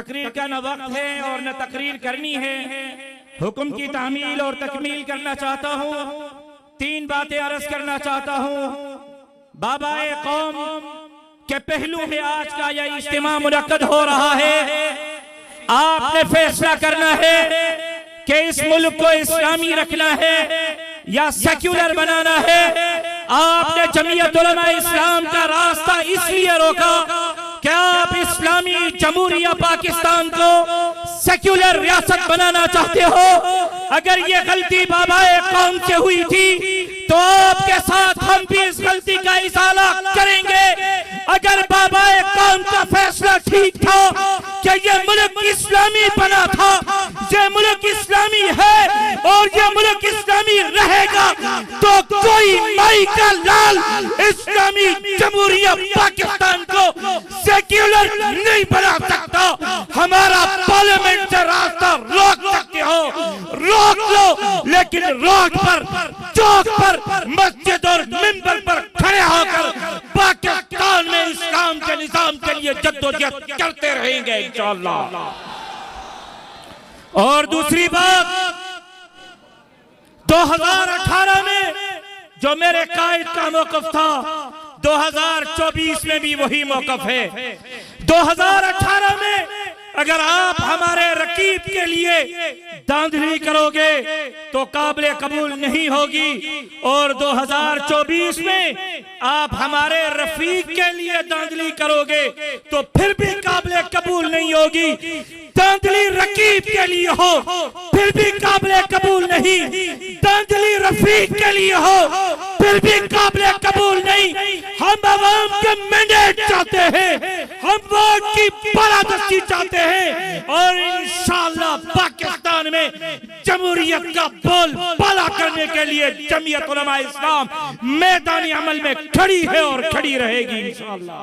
तकरीर का न वक्त है और न तकरीर करनी है। हुक्म की तामील और तकमील करना चाहता हूँ। 3 बातें अर्ज करना चाहता हूँ। बाबाए कौम के पहलू में आज का यह इज्तिमा मुनक्कद हो रहा है। आपने फैसला करना है कि इस मुल्क को इस्लामी रखना है या सेक्युलर बनाना है। आपने जमीयत उलमा इस्लाम का रास्ता इसलिए रोका क्या आप इस्लामी जमहूरिया पाकिस्तान को सेक्युलर रियासत बनाना चाहते हो? अगर ये गलती बाबाए कौम से हुई थी तो आपके साथ हम भी इस गलती का इजाला करेंगे। अगर बाबाए कौम का फैसला ठीक था कि ये मुल्क इस्लामी बना था, ये मुल्क इस्लामी है और ये मुल्क इस्लामी रहेगा, तो कोई माई का लाल इस्लामी जमहूरिया पाकिस्तान को सेक्युलर नहीं बना सकता। हमारा पार्लियामेंट से रास्ता रोक सकते हो, रोक लो, लेकिन रोड पर, चौक पर, मस्जिद और मिंबर पर खड़े होकर पाकिस्तान में इस्लाम के निजाम के लिए जद्दोजहद करते रहेंगे इंशाअल्लाह। और दूसरी बात, 2018 में जो मेरे कायद का मौक़िफ़ था, 2024 में भी वही मौक़िफ़ है। 2018 में अगर आप हमारे रकीब के लिए धांधली करोगे तो काबिल कबूल नहीं होगी, और 2024 में आप हमारे रफीक के लिए धांधली करोगे तो फिर भी काबिल कबूल नहीं होगी। धांधली रकीब के लिए हो फिर भी काबिल कबूल नहीं, धांधली रफीक के लिए हो फिर भी काबिल कबूल नहीं। हम अवाम के मैंडेट चाहते हैं, हम वोट की बालादस्ती चाहते हैं, और इंशाअल्लाह पाकिस्तान में जमहूरियत का बोल बाला करने के लिए जमीयत उलमा इस्लाम मैदानी अमल में खड़ी है और खड़ी रहेगी इंशाअल्लाह।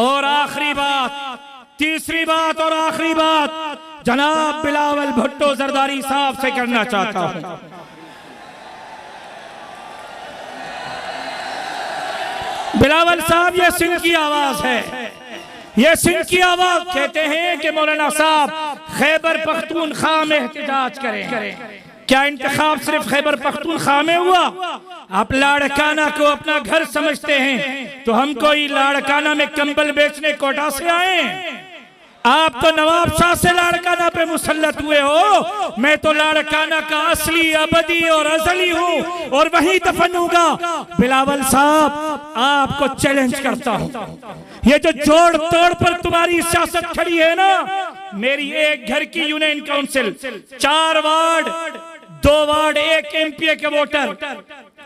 और आखिरी बात, तीसरी बात और आखिरी बात जनाब बिलावल भुट्टो जरदारी साहब से करना चाहता हूं। बिलावल साहब, ये सिंध की आवाज है, ये सिंध की आवाज। कहते हैं कि मौलाना साहब खैबर पख्तूनख्वा में एहतजाज करें। क्या इंतखाब सिर्फ खैबर पख्तूनख्वा में हुआ? आप लाड़काना को अपना घर समझते हैं तो हम कोई लाड़काना में कंबल बेचने कोटा से आए? आप तो नवाब शाह से लाड़काना पे मुसल्लत हुए हो। मैं तो लाड़काना का असली, अबदी और अजली हूँ और वहीं दफन होगा। बिलावल साहब, आपको चैलेंज करता हूँ, ये जो जोड़ तोड़ पर तुम्हारी सियासत खड़ी है ना, मेरी एक घर की union council, 4 ward, 2 ward 1 MPa के वोटर,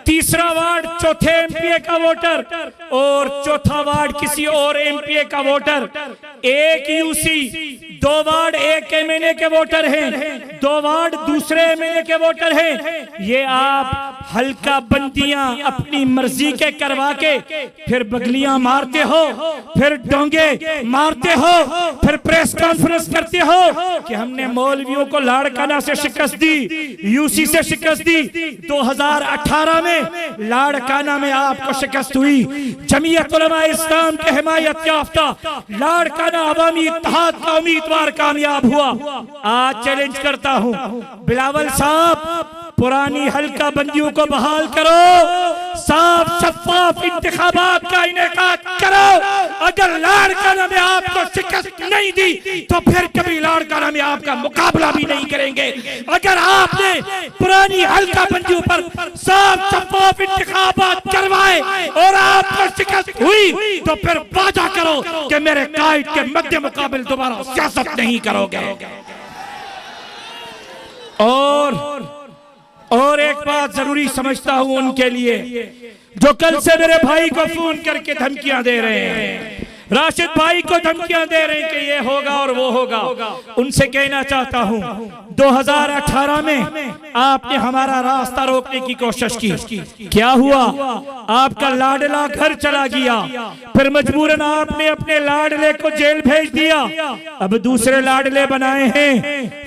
तीसरा वार्ड चौथे एमपीए का वोटर और चौथा वार्ड किसी और एमपीए का वोटर, 1 यूसी, 2 वार्ड 1 एमएनए के वोटर हैं, 2 वार्ड दूसरे एमएनए के वोटर हैं। ये आप हल्का बंदियां अपनी मर्जी के करवा के फिर बगलियां मारते हो, फिर डोंगे मारते हो, फिर प्रेस कॉन्फ्रेंस करते हो कि हमने मौलवियों को लाड़काना से शिकस्त दी, यूसी से शिकस्त दी। 2018 में लाड़काना में आपको शिकस्त हुई। जमीयत उलमा इस्लाम के हिमायत याफ्ता लाड़काना अवामी इत्तेहाद का उम्मीदवार कामयाब हुआ। आज चैलेंज करता हूं, बिलावल साहब, पुरानी हल्का बंदियों को बहाल करो, साफ शफाफ इंतखाबात का इनेकाद करो। अगर लाड़काना में आपको शिकस्त नहीं दी तो फिर कभी लाड़काना में आपका मुकाबला भी नहीं करेंगे। अगर आपने पुरानी हल्का बंदियों पर साफ शफाफ इंतखाबात करवाए और आपको शिकस्त हुई तो फिर वादा करो कि मेरे कायद के मध्य मुकाबले दोबारा सियासत नहीं करोगे। और एक बात जरूरी समझता हूं उनके लिए जो कल से मेरे भाई को फोन करके धमकियां दे रहे हैं, राशिद भाई को धमकियां दे रहे हैं कि ये होगा और वो होगा। उनसे कहना चाहता हूं, 2018 में आपने हमारा रास्ता रोकने की कोशिश की, क्या हुआ? आपका लाडला घर चला गया, फिर मजबूरन आपने अपने लाडले को जेल भेज दिया। अब दूसरे लाडले बनाए हैं,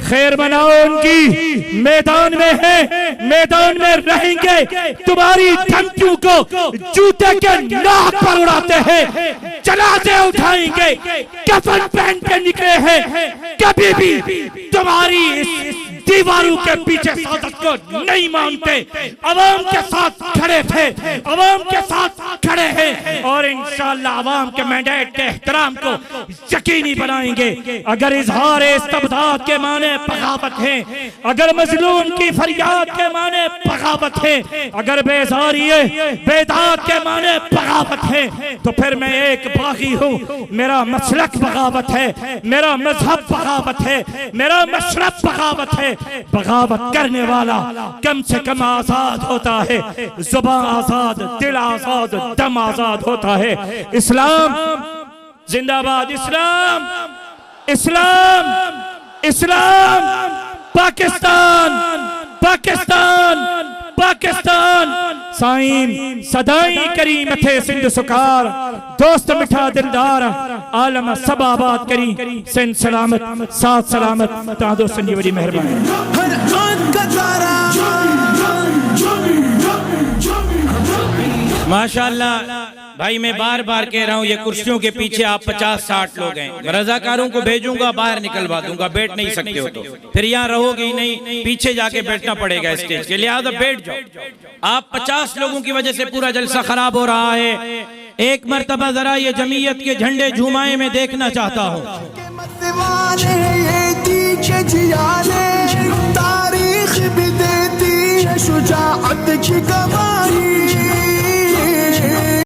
खैर बनाओ उनकी, मैदान में है, मैदान में रहेंगे। तुम्हारी धमकियों को जूते के नाक पर उड़ाते हैं। जनाजे उठाएंगे, कफन पहन के निकले हैं। कभी भी तुम्हारी इस दीवारों के पीछे सादत को नहीं मानते। अवाम के साथ खड़े थे, अवाम के साथ खड़े हैं और इंशाअल्लाह अवाम के मैंडेट के एहतराम को यकीनी बनाएंगे। अगर इजहार इस्तबदाद के माने बगावत है, अगर मजलूम की फरियाद के माने बगावत है, अगर बेजारी बेदात के माने बगावत है, तो फिर मैं एक बागी हूँ। मेरा मसलक बगावत है, मेरा मजहब बगावत है, मेरा मशरब बगावत है। बगावत करने वाला कम से कम आजाद होता है, जुबान आजाद, दिल आजाद, दम आजाद होता है। इस्लाम जिंदाबाद, इस्लाम, इस्लाम, इस्लाम, पाकिस्तान, पाकिस्तान, पाकिस्तान। साईं सदाई करी मथे सिंध सुकार, दोस्त मिठा दिलदार, आलम सब आबाद करी, सिंध सलामत, साथ सलामत, तादो सिंधी बड़ी मेहरबानी। माशाअल्लाह भाई, मैं बार बार कह रहा हूँ, ये कुर्सियों के पीछे आप 50-60 लोग हैं। रजाकारों को भेजूंगा, बाहर निकलवा दूंगा, बैठ नहीं सकते हो तो फिर यहाँ रहोगे ही नहीं, पीछे जाके बैठना पड़ेगा स्टेज के, लिहाजा बैठ जाओ। आप 50 लोगों की वजह से पूरा जलसा खराब हो रहा है। एक मर्तबा जरा ये जमीयत के झंडे झुमाए मैं देखना चाहता हूँ। तारीख भी देती है शुजाअत की गवाह।